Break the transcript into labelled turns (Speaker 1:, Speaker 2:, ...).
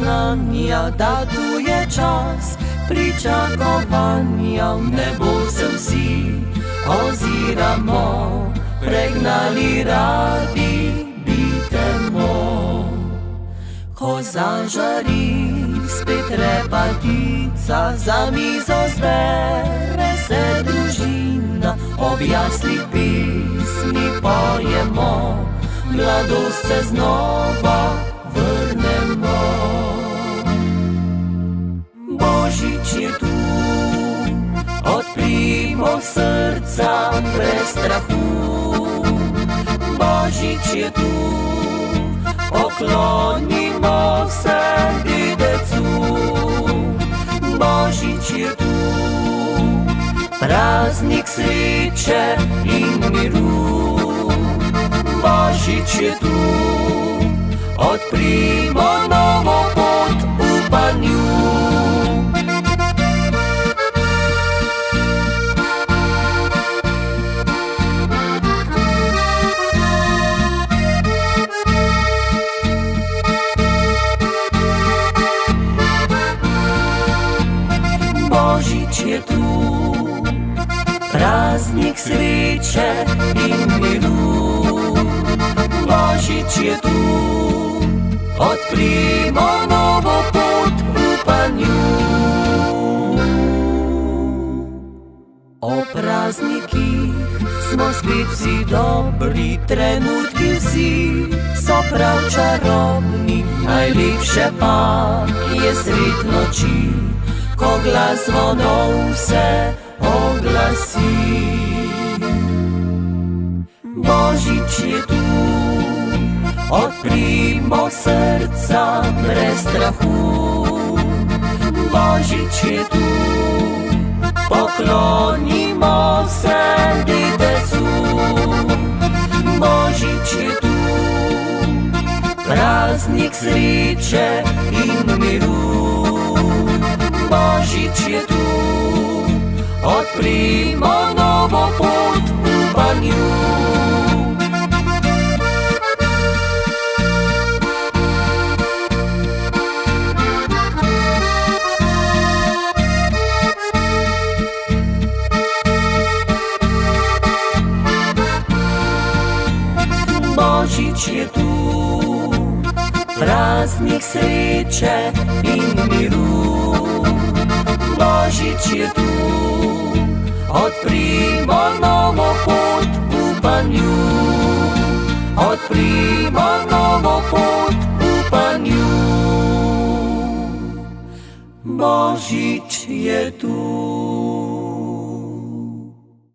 Speaker 1: poznania datuje czas pričakovanja, v nebo se vsi oziramo, pregnali radi bitemo. Ko zažari spet repatica, za mizo zbere se družina, ob jaslih pismi pojemo, mladost se znova vrnemo. Božič je tu, odprimo srca brez strahu. Božič je tu, oklonimo se dedecu. Božič je tu, praznik sreče in miru. Božič je tu, odprimo novo pot upanju. Božič je tu, praznik sreče in miru. Božič je tu, odprimo novo pot upanju. O praznikih smo spet vsi dobri, trenutki vsi so prav čarobni. Najlepše pa je sred noči, ko glas zvonov se oglasi. Božič je tu, odprimo srca brez strahu. Božič je tu, poklonimo se dedecu. Božič je tu, praznik sreče in miru. Božič je tu, odprimo novo pot upanju. Božič je tu, praznik sreče in miru. Božič je tu, odprimo novo pot upanju. Odprimo novo pot upanju. Božič je tu.